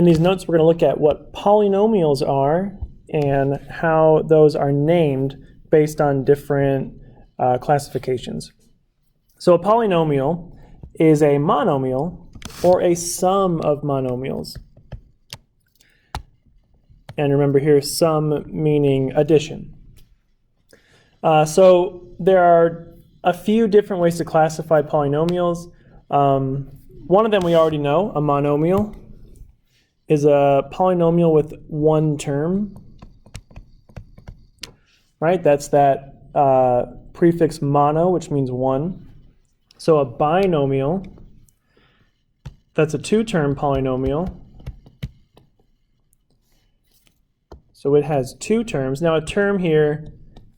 In these notes, we're going to look at what polynomials are and how those are named based on different classifications. So a polynomial is a monomial or a sum of monomials. And remember here, sum meaning addition. So there are a few different ways to classify polynomials. One of them we already know, a monomial, is a polynomial with one term. Right? That's that prefix mono, which means one. So a binomial, that's a two-term polynomial. So it has two terms. Now a term here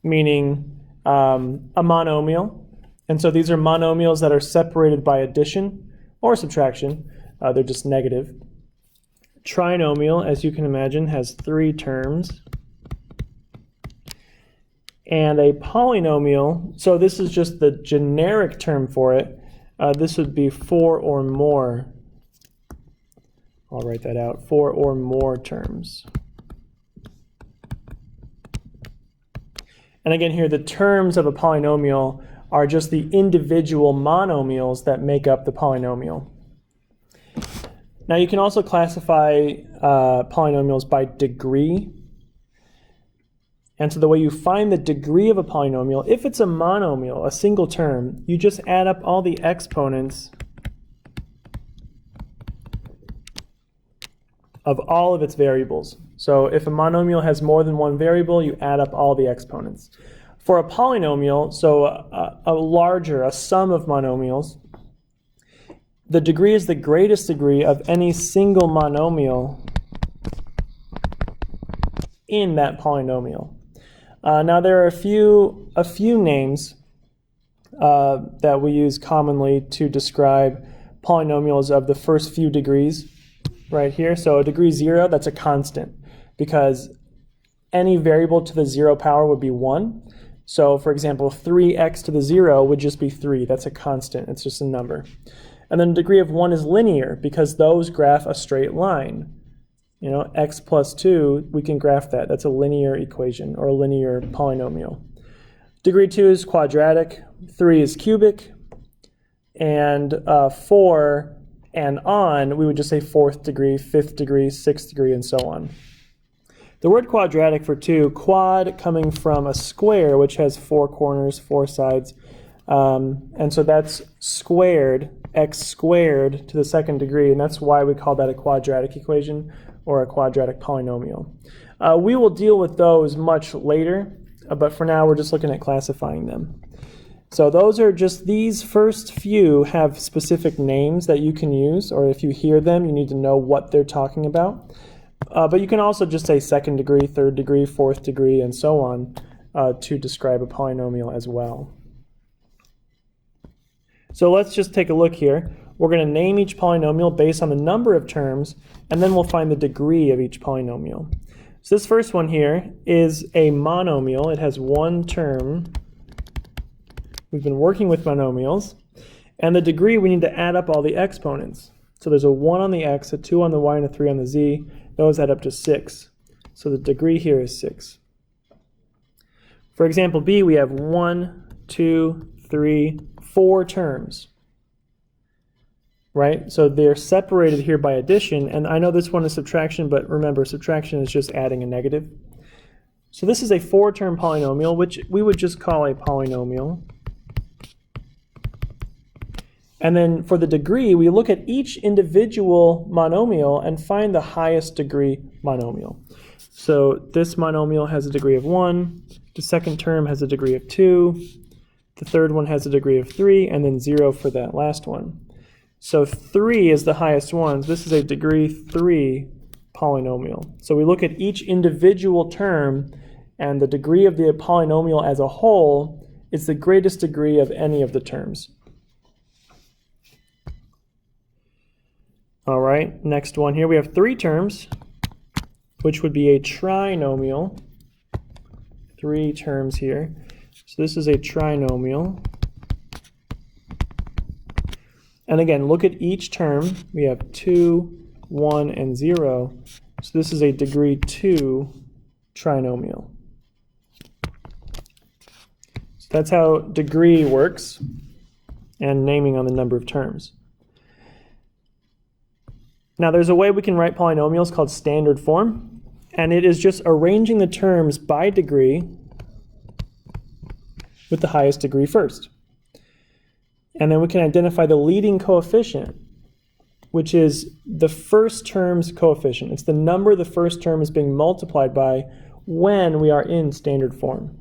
meaning a monomial. And so these are monomials that are separated by addition or subtraction. They're just negative. Trinomial, as you can imagine, has three terms. And a polynomial, so this is just the generic term for it. This would be four or more. I'll write that out. Four or more terms. And again here, the terms of a polynomial are just the individual monomials that make up the polynomial. Now you can also classify polynomials by degree. And so the way you find the degree of a polynomial, if it's a monomial, a single term, you just add up all the exponents of all of its variables. So if a monomial has more than one variable, you add up all the exponents. For a polynomial, so a sum of monomials, the degree is the greatest degree of any single monomial in that polynomial. Now there are a few names that we use commonly to describe polynomials of the first few degrees right here. So a degree 0, that's a constant because any variable to the 0 power would be 1. So for example, 3x to the 0 would just be 3. That's a constant. It's just a number. And then a degree of 1 is linear because those graph a straight line. You know, x plus 2, we can graph that. That's a linear equation or a linear polynomial. Degree 2 is quadratic, 3 is cubic, and 4 and on, we would just say 4th degree, 5th degree, 6th degree, and so on. The word quadratic for 2, quad coming from a square, which has 4 corners, 4 sides, and so that's squared, x squared to the 2nd degree, and that's why we call that a quadratic equation or a quadratic polynomial. We will deal with those much later, but for now we're just looking at classifying them. So those are just, these first few have specific names that you can use, or if you hear them, you need to know what they're talking about. But you can also just say 2nd degree, 3rd degree, 4th degree, and so on to describe a polynomial as well. So let's just take a look here. We're going to name each polynomial based on the number of terms, and then we'll find the degree of each polynomial. So this first one here is a monomial. It has one term. We've been working with monomials. And the degree, we need to add up all the exponents. So there's a 1 on the x, a 2 on the y, and a 3 on the z. Those add up to 6. So the degree here is 6. For example B, we have 1, 2, 3, 4 terms. Right? So they're separated here by addition, and I know this one is subtraction, but remember, subtraction is just adding a negative. So this is a 4-term polynomial, which we would just call a polynomial. And then for the degree, we look at each individual monomial and find the highest degree monomial. So this monomial has a degree of 1, the second term has a degree of 2, the third one has a degree of 3, and then 0 for that last one. So 3 is the highest one. This is a degree 3 polynomial. So we look at each individual term, and the degree of the polynomial as a whole is the greatest degree of any of the terms. All right, next one here. We have 3 terms, which would be a trinomial. 3 terms here. So this is a trinomial. And again, look at each term. We have 2, 1, and 0. So this is a degree 2 trinomial. So that's how degree works and naming on the number of terms. Now there's a way we can write polynomials called standard form, and it is just arranging the terms by degree with the highest degree first. And then we can identify the leading coefficient, which is the first term's coefficient. It's the number the first term is being multiplied by when we are in standard form.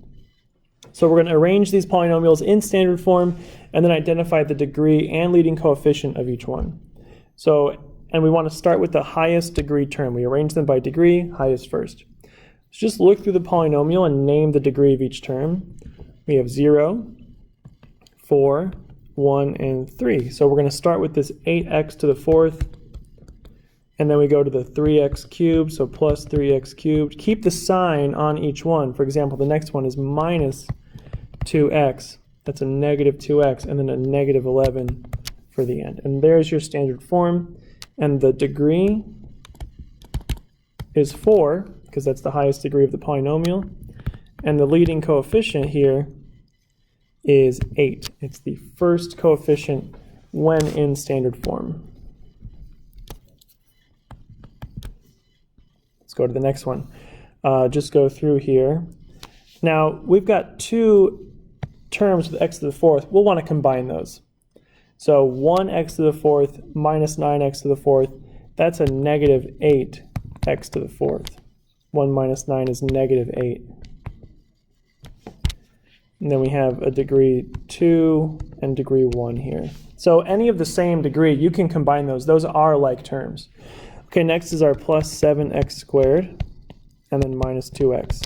So we're going to arrange these polynomials in standard form and then identify the degree and leading coefficient of each one. And we want to start with the highest degree term. We arrange them by degree, highest first. Let's just look through the polynomial and name the degree of each term. We have 0, 4, 1, and 3. So we're going to start with this 8x to the 4th, and then we go to the 3x cubed, so plus 3x cubed. Keep the sign on each one. For example, the next one is minus 2x. That's a negative 2x, and then a negative 11 for the end. And there's your standard form. And the degree is 4, because that's the highest degree of the polynomial. And the leading coefficient here is 8. It's the first coefficient when in standard form. Let's go to the next one. Just go through here. Now, we've got two terms with x to the 4th. We'll want to combine those. So 1x to the 4th minus 9x to the 4th, that's a negative 8x to the 4th. 1 minus 9 is negative 8. And then we have a degree 2 and degree 1 here. So any of the same degree, you can combine those. Those are like terms. Okay, next is our plus 7x squared, and then minus 2x.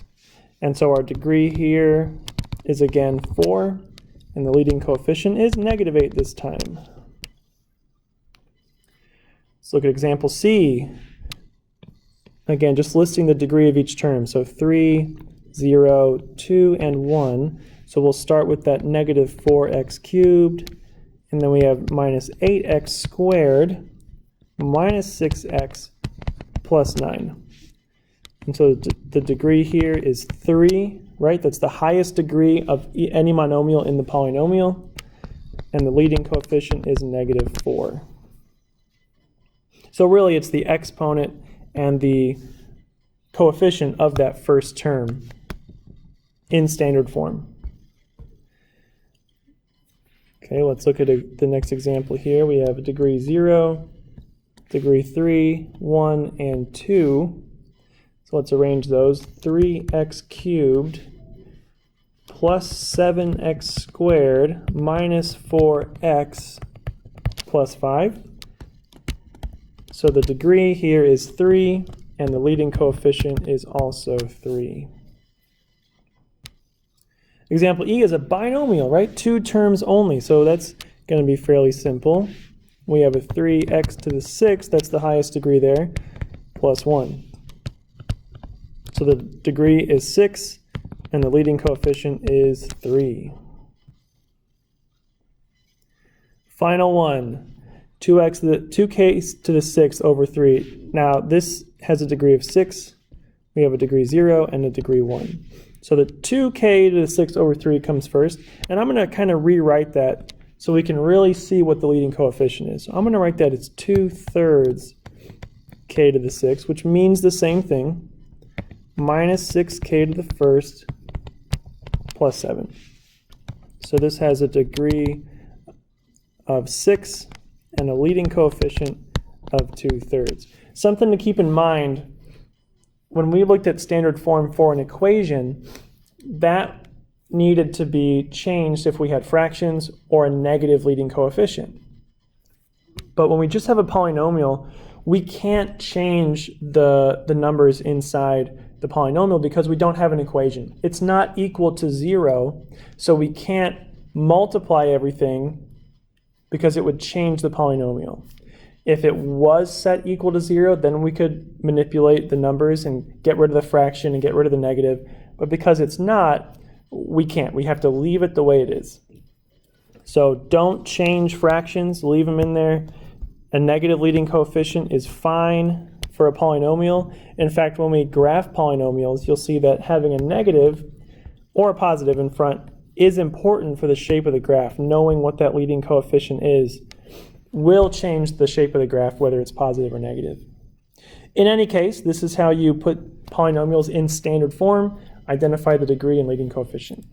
And so our degree here is again 4. And the leading coefficient is negative 8 this time. Let's look at example C. Again, just listing the degree of each term. So 3, 0, 2, and 1. So we'll start with that negative 4x cubed. And then we have minus 8x squared minus 6x plus 9. And so the degree here is 3. Right? That's the highest degree of any monomial in the polynomial, and the leading coefficient is negative 4. So really it's the exponent and the coefficient of that first term in standard form. Okay, let's look at the next example here. We have a degree 0, degree 3, 1, and 2. So let's arrange those. 3x cubed plus 7x squared minus 4x plus 5. So the degree here is 3, and the leading coefficient is also 3. Example E is a binomial, right? 2 terms only, so that's going to be fairly simple. We have a 3x to the 6th, that's the highest degree there, plus 1. So the degree is 6, and the leading coefficient is 3. Final one, 2k to the 6th over 3. Now this has a degree of 6. We have a degree 0 and a degree 1. So the 2k to the 6th over 3 comes first. And I'm going to kind of rewrite that so we can really see what the leading coefficient is. So I'm going to write that as 2/3 k to the 6th, which means the same thing. Minus 6k to the 1st plus 7. So this has a degree of 6 and a leading coefficient of 2/3. Something to keep in mind, when we looked at standard form for an equation, that needed to be changed if we had fractions or a negative leading coefficient. But when we just have a polynomial, we can't change the numbers inside the polynomial because we don't have an equation. It's not equal to 0, so we can't multiply everything because it would change the polynomial. If it was set equal to 0, then we could manipulate the numbers and get rid of the fraction and get rid of the negative. But because it's not, we can't. We have to leave it the way it is. So don't change fractions, leave them in there. A negative leading coefficient is fine for a polynomial. In fact, when we graph polynomials, you'll see that having a negative or a positive in front is important for the shape of the graph. Knowing what that leading coefficient is will change the shape of the graph, whether it's positive or negative. In any case, this is how you put polynomials in standard form, identify the degree and leading coefficient.